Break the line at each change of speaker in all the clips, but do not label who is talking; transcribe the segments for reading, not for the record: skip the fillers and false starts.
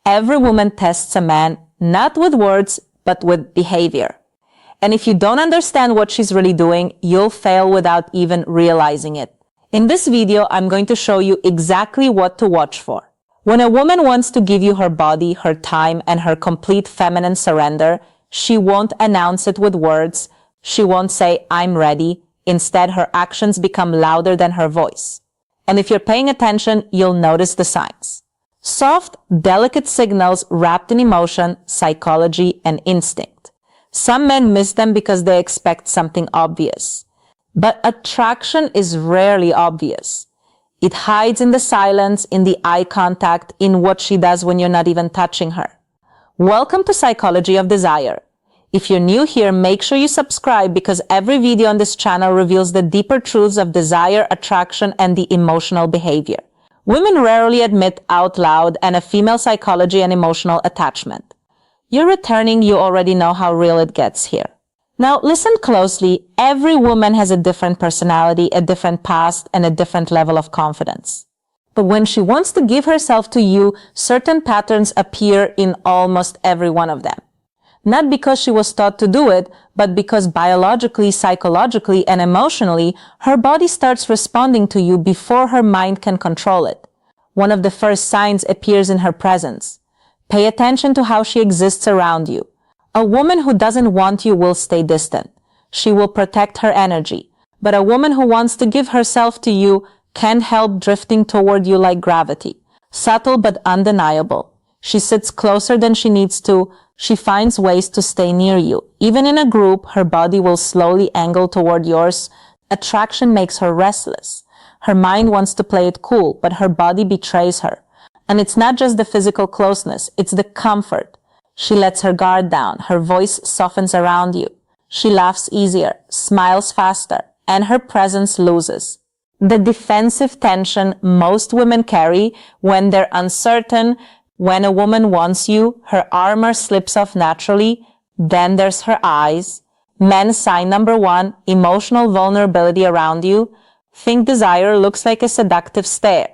Every woman tests a man not with words, but with behavior. And if you don't understand what she's really doing, you'll fail without even realizing it. In this video, I'm going to show you exactly what to watch for. When a woman wants to give you her body, her time, and her complete feminine surrender, she won't announce it with words. She won't say, "I'm ready." Instead, her actions become louder than her voice. And if you're paying attention, you'll notice the signs. Soft, delicate signals wrapped in emotion, psychology, and instinct. Some men miss them because they expect something obvious. But attraction is rarely obvious. It hides in the silence, in the eye contact, in what she does when you're not even touching her. Welcome to Psychology of Desire. If you're new here, make sure you subscribe because every video on this channel reveals the deeper truths of desire, attraction, and the emotional behavior. Women rarely admit out loud and a female psychology and emotional attachment. You're returning, you already know how real it gets here. Now listen closely. Every woman has a different personality, a different past, and a different level of confidence. But when she wants to give herself to you, certain patterns appear in almost every one of them. Not because she was taught to do it, but because biologically, psychologically, and emotionally, her body starts responding to you before her mind can control it. One of the first signs appears in her presence. Pay attention to how she exists around you. A woman who doesn't want you will stay distant. She will protect her energy. But a woman who wants to give herself to you can't help drifting toward you like gravity. Subtle but undeniable. She sits closer than she needs to. She finds ways to stay near you. Even in a group, her body will slowly angle toward yours. Attraction makes her restless. Her mind wants to play it cool, but her body betrays her. And it's not just the physical closeness, it's the comfort. She lets her guard down. Her voice softens around you. She laughs easier, smiles faster, and her presence loses. The defensive tension most women carry when they're uncertain. When a woman wants you, her armor slips off naturally. Then there's her eyes. Men, sign number 1, emotional vulnerability around you. Think desire looks like a seductive stare.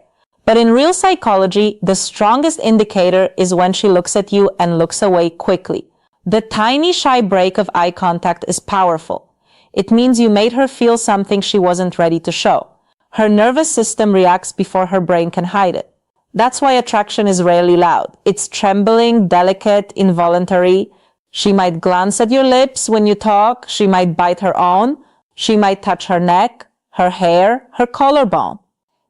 But in real psychology, the strongest indicator is when she looks at you and looks away quickly. The tiny shy break of eye contact is powerful. It means you made her feel something she wasn't ready to show. Her nervous system reacts before her brain can hide it. That's why attraction is rarely loud. It's trembling, delicate, involuntary. She might glance at your lips when you talk. She might bite her own. She might touch her neck, her hair, her collarbone.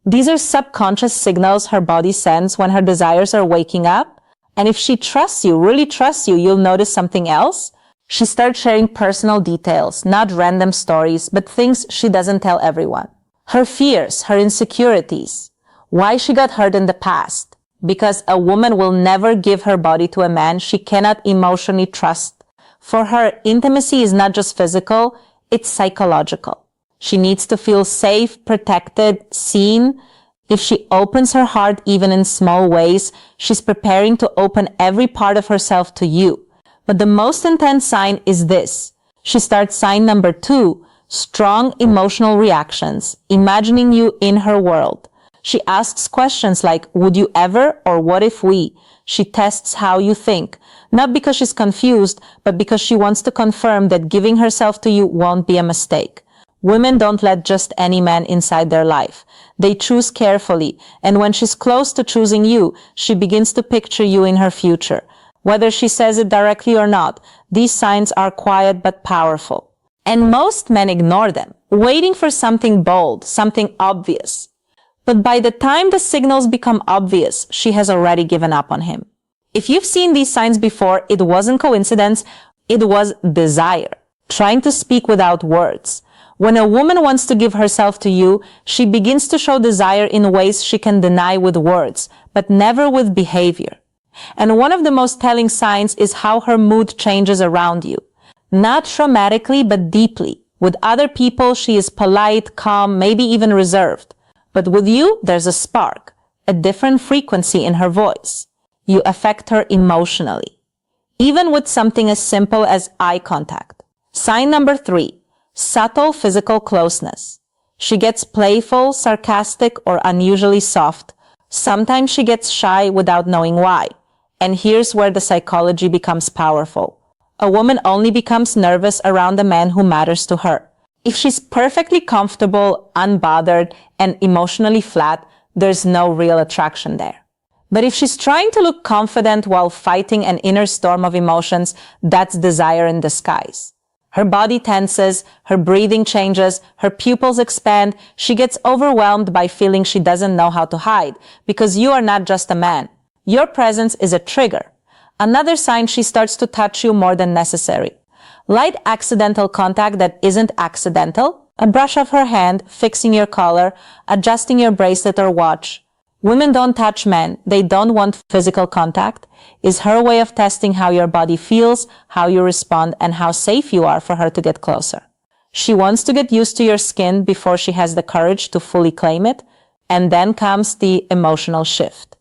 These are subconscious signals her body sends when her desires are waking up. And if she trusts you, really trusts you, you'll notice something else. She starts sharing personal details, not random stories, but things she doesn't tell everyone. Her fears, her insecurities. Why she got hurt in the past. Because a woman will never give her body to a man she cannot emotionally trust. For her, intimacy is not just physical, it's psychological. She needs to feel safe, protected, seen. If she opens her heart even in small ways, she's preparing to open every part of herself to you. But the most intense sign is this. She starts sign number 2, strong emotional reactions, imagining you in her world. She asks questions like, would you ever, or what if we? She tests how you think, not because she's confused, but because she wants to confirm that giving herself to you won't be a mistake. Women don't let just any man inside their life. They choose carefully, and when she's close to choosing you, she begins to picture you in her future. Whether she says it directly or not, these signs are quiet but powerful. And most men ignore them, waiting for something bold, something obvious. But by the time the signals become obvious, she has already given up on him. If you've seen these signs before, it wasn't coincidence, it was desire, trying to speak without words. When a woman wants to give herself to you, she begins to show desire in ways she can deny with words, but never with behavior. And one of the most telling signs is how her mood changes around you. Not traumatically, but deeply. With other people, she is polite, calm, maybe even reserved. But with you, there's a spark, a different frequency in her voice. You affect her emotionally, even with something as simple as eye contact. Sign number 3, subtle physical closeness. She gets playful, sarcastic, or unusually soft. Sometimes she gets shy without knowing why. And here's where the psychology becomes powerful. A woman only becomes nervous around a man who matters to her. If she's perfectly comfortable, unbothered, and emotionally flat, there's no real attraction there. But if she's trying to look confident while fighting an inner storm of emotions, that's desire in disguise. Her body tenses, her breathing changes, her pupils expand, she gets overwhelmed by feeling she doesn't know how to hide, because you are not just a man. Your presence is a trigger. Another sign, she starts to touch you more than necessary. Light accidental contact that isn't accidental, a brush of her hand, fixing your collar, adjusting your bracelet or watch. Women don't touch men, they don't want physical contact, is her way of testing how your body feels, how you respond, and how safe you are for her to get closer. She wants to get used to your skin before she has the courage to fully claim it, and then comes the emotional shift.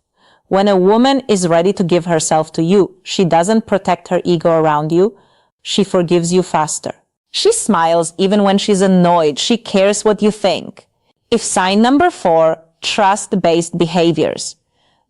When a woman is ready to give herself to you, she doesn't protect her ego around you, she forgives you faster. She smiles even when she's annoyed, she cares what you think. If sign number 4, trust-based behaviors.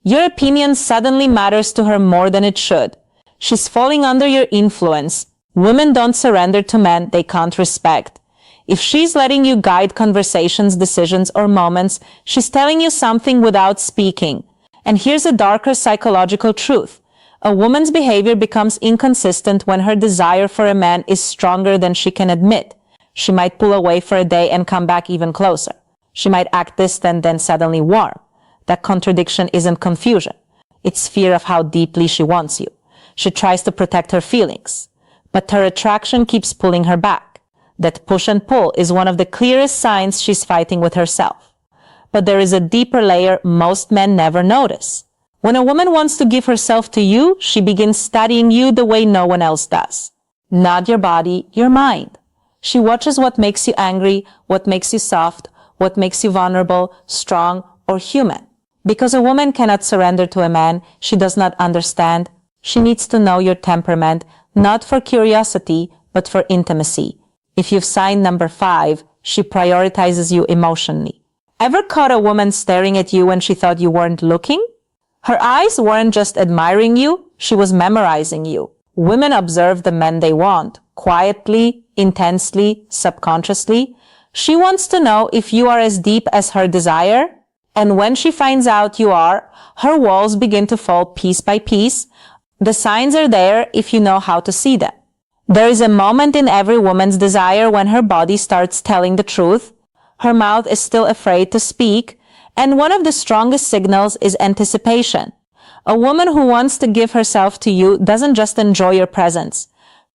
Your opinion suddenly matters to her more than it should. She's falling under your influence. Women don't surrender to men they can't respect. If she's letting you guide conversations, decisions, or moments, she's telling you something without speaking. And here's a darker psychological truth. A woman's behavior becomes inconsistent when her desire for a man is stronger than she can admit. She might pull away for a day and come back even closer. She might act distant, then suddenly warm. That contradiction isn't confusion. It's fear of how deeply she wants you. She tries to protect her feelings, but her attraction keeps pulling her back. That push and pull is one of the clearest signs she's fighting with herself. But there is a deeper layer most men never notice. When a woman wants to give herself to you, she begins studying you the way no one else does. Not your body, your mind. She watches what makes you angry, what makes you soft, what makes you vulnerable, strong, or human. Because a woman cannot surrender to a man she does not understand, she needs to know your temperament, not for curiosity, but for intimacy. If you've signed number 5, she prioritizes you emotionally. Ever caught a woman staring at you when she thought you weren't looking? Her eyes weren't just admiring you, she was memorizing you. Women observe the men they want, quietly, intensely, subconsciously. She wants to know if you are as deep as her desire, and when she finds out you are, her walls begin to fall piece by piece. The signs are there if you know how to see them. There is a moment in every woman's desire when her body starts telling the truth, her mouth is still afraid to speak, and one of the strongest signals is anticipation. A woman who wants to give herself to you doesn't just enjoy your presence.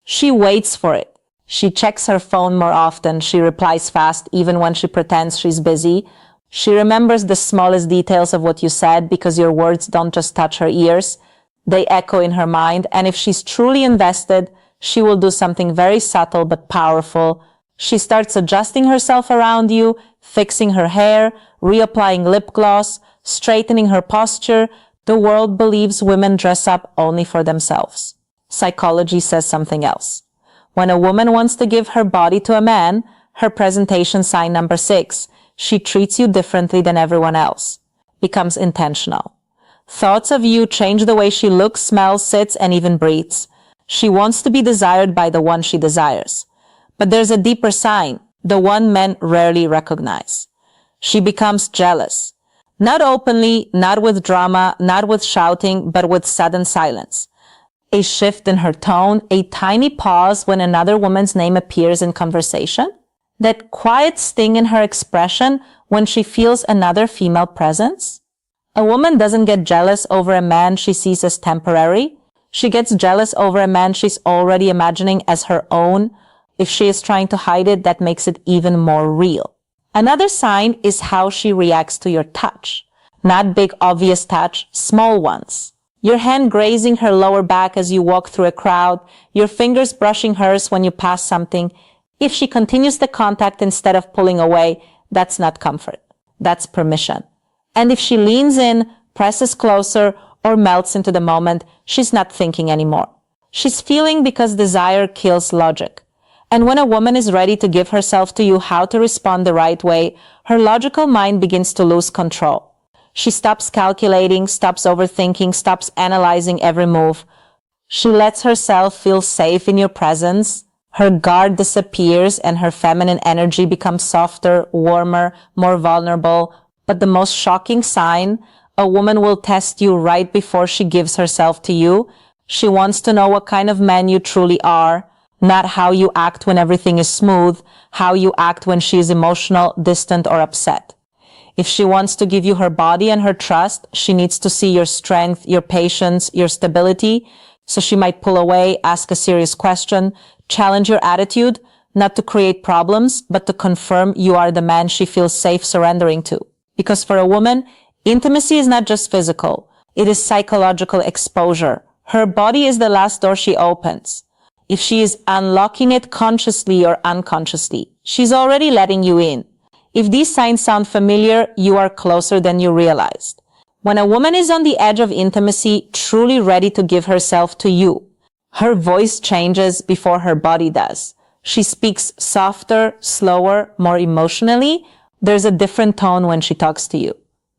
She waits for it. She checks her phone more often. She replies fast even when she pretends she's busy. She remembers the smallest details of what you said because your words don't just touch her ears. They echo in her mind. And if she's truly invested, she will do something very subtle but powerful. She starts adjusting herself around you, fixing her hair, reapplying lip gloss, straightening her posture. The world believes women dress up only for themselves. Psychology says something else. When a woman wants to give her body to a man, her presentation sign number 6, she treats you differently than everyone else, becomes intentional. Thoughts of you change the way she looks, smells, sits, and even breathes. She wants to be desired by the one she desires. But there's a deeper sign, the one men rarely recognize. She becomes jealous. Not openly, not with drama, not with shouting, but with sudden silence. A shift in her tone, a tiny pause when another woman's name appears in conversation. That quiet sting in her expression when she feels another female presence. A woman doesn't get jealous over a man she sees as temporary. She gets jealous over a man she's already imagining as her own. If she is trying to hide it, that makes it even more real. Another sign is how she reacts to your touch. Not big, obvious touch, small ones. Your hand grazing her lower back as you walk through a crowd, your fingers brushing hers when you pass something. If she continues the contact instead of pulling away, that's not comfort. That's permission. And if she leans in, presses closer, or melts into the moment, she's not thinking anymore. She's feeling because desire kills logic. And when a woman is ready to give herself to you how to respond the right way, her logical mind begins to lose control. She stops calculating, stops overthinking, stops analyzing every move. She lets herself feel safe in your presence. Her guard disappears and her feminine energy becomes softer, warmer, more vulnerable. But the most shocking sign, a woman will test you right before she gives herself to you. She wants to know what kind of man you truly are, not how you act when everything is smooth, how you act when she is emotional, distant, or upset. If she wants to give you her body and her trust, she needs to see your strength, your patience, your stability. So she might pull away, ask a serious question, challenge your attitude, not to create problems, but to confirm you are the man she feels safe surrendering to. Because for a woman, intimacy is not just physical. It is psychological exposure. Her body is the last door she opens. If she is unlocking it consciously or unconsciously, she's already letting you in. If these signs sound familiar, you are closer than you realized. When a woman is on the edge of intimacy, truly ready to give herself to you, her voice changes before her body does. She speaks softer, slower, more emotionally. There's a different tone when she talks to you.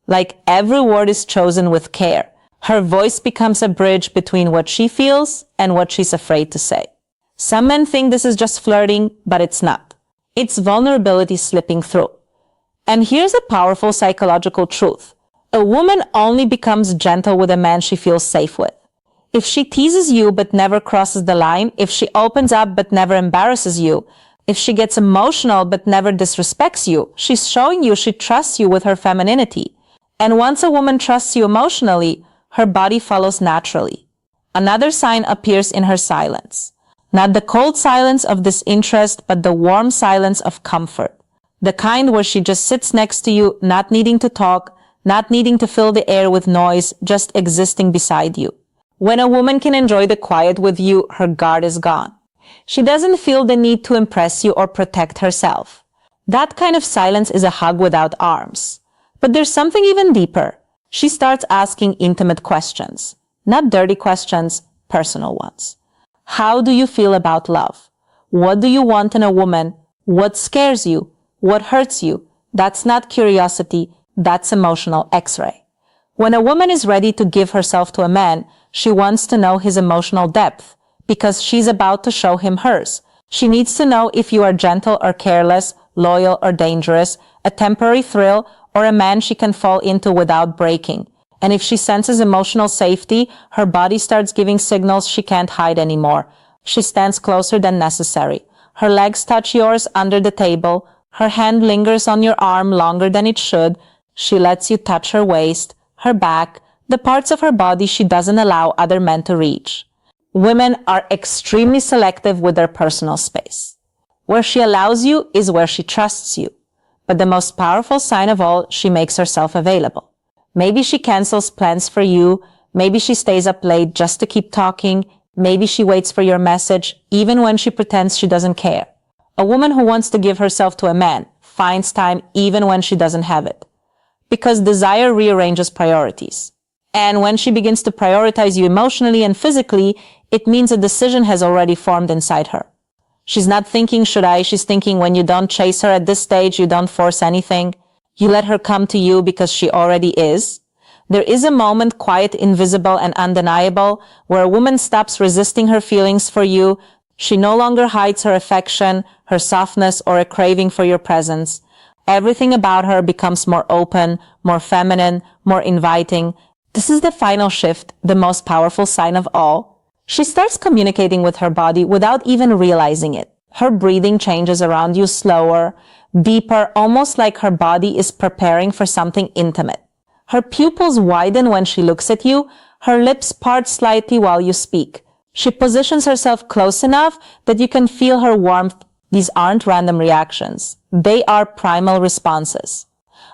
Like every word is chosen with care. Her voice becomes a bridge between what she feels and what she's afraid to say. Some men think this is just flirting, but it's not. It's vulnerability slipping through. And here's a powerful psychological truth. A woman only becomes gentle with a man she feels safe with. If she teases you but never crosses the line, if she opens up but never embarrasses you, if she gets emotional but never disrespects you, she's showing you she trusts you with her femininity. And once a woman trusts you emotionally, her body follows naturally. Another sign appears in her silence. Not the cold silence of disinterest, but the warm silence of comfort. The kind where she just sits next to you, not needing to talk, not needing to fill the air with noise, just existing beside you. When a woman can enjoy the quiet with you, her guard is gone. She doesn't feel the need to impress you or protect herself. That kind of silence is a hug without arms. But there's something even deeper. She starts asking intimate questions. Not dirty questions, personal ones. How do you feel about love? What do you want in a woman? What scares you? What hurts you? That's not curiosity, that's emotional X-ray. When a woman is ready to give herself to a man, she wants to know his emotional depth, because she's about to show him hers. She needs to know if you are gentle or careless, loyal or dangerous, a temporary thrill, or a man she can fall into without breaking. And if she senses emotional safety, her body starts giving signals she can't hide anymore. She stands closer than necessary. Her legs touch yours under the table. Her hand lingers on your arm longer than it should. She lets you touch her waist, her back, the parts of her body she doesn't allow other men to reach. Women are extremely selective with their personal space. Where she allows you is where she trusts you. But the most powerful sign of all, she makes herself available. Maybe she cancels plans for you. Maybe she stays up late just to keep talking. Maybe she waits for your message, even when she pretends she doesn't care. A woman who wants to give herself to a man finds time even when she doesn't have it. Because desire rearranges priorities. And when she begins to prioritize you emotionally and physically, it means a decision has already formed inside her. She's not thinking, should I? She's thinking, when you don't chase her at this stage, you don't force anything. You let her come to you because she already is. There is a moment, quiet, invisible, and undeniable, where a woman stops resisting her feelings for you. She no longer hides her affection, her softness, or a craving for your presence. Everything about her becomes more open, more feminine, more inviting. This is the final shift, the most powerful sign of all. She starts communicating with her body without even realizing it. Her breathing changes around you slower, deeper, almost like her body is preparing for something intimate. Her pupils widen when she looks at you. Her lips part slightly while you speak. She positions herself close enough that you can feel her warmth. These aren't random reactions. They are primal responses.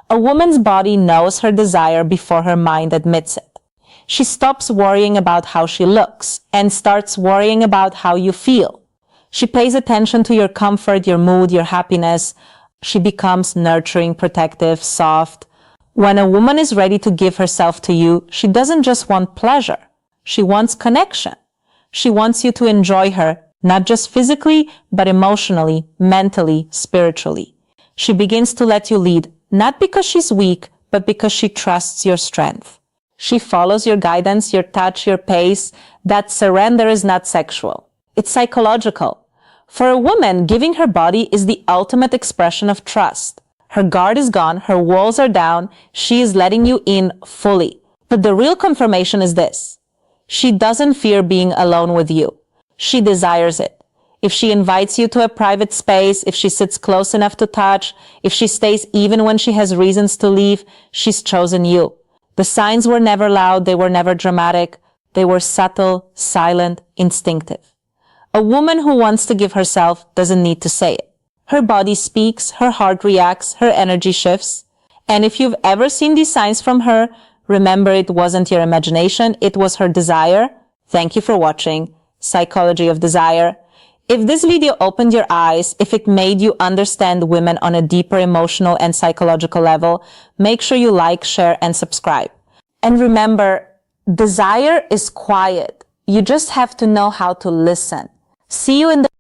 A woman's body knows her desire before her mind admits it. She stops worrying about how she looks and starts worrying about how you feel. She pays attention to your comfort, your mood, your happiness. She becomes nurturing, protective, soft. When a woman is ready to give herself to you, she doesn't just want pleasure. She wants connection. She wants you to enjoy her, not just physically, but emotionally, mentally, spiritually. She begins to let you lead, not because she's weak, but because she trusts your strength. She follows your guidance, your touch, your pace. That surrender is not sexual. It's psychological. For a woman, giving her body is the ultimate expression of trust. Her guard is gone, her walls are down, she is letting you in fully. But the real confirmation is this. She doesn't fear being alone with you. She desires it. If she invites you to a private space, if she sits close enough to touch, if she stays even when she has reasons to leave, she's chosen you. The signs were never loud, they were never dramatic. They were subtle, silent, instinctive. A woman who wants to give herself doesn't need to say it. Her body speaks, her heart reacts, her energy shifts. And if you've ever seen these signs from her, remember it wasn't your imagination, it was her desire. Thank you for watching Psychology of Desire. If this video opened your eyes, if it made you understand women on a deeper emotional and psychological level, make sure you like, share, and subscribe. And remember, desire is quiet. You just have to know how to listen. See you in the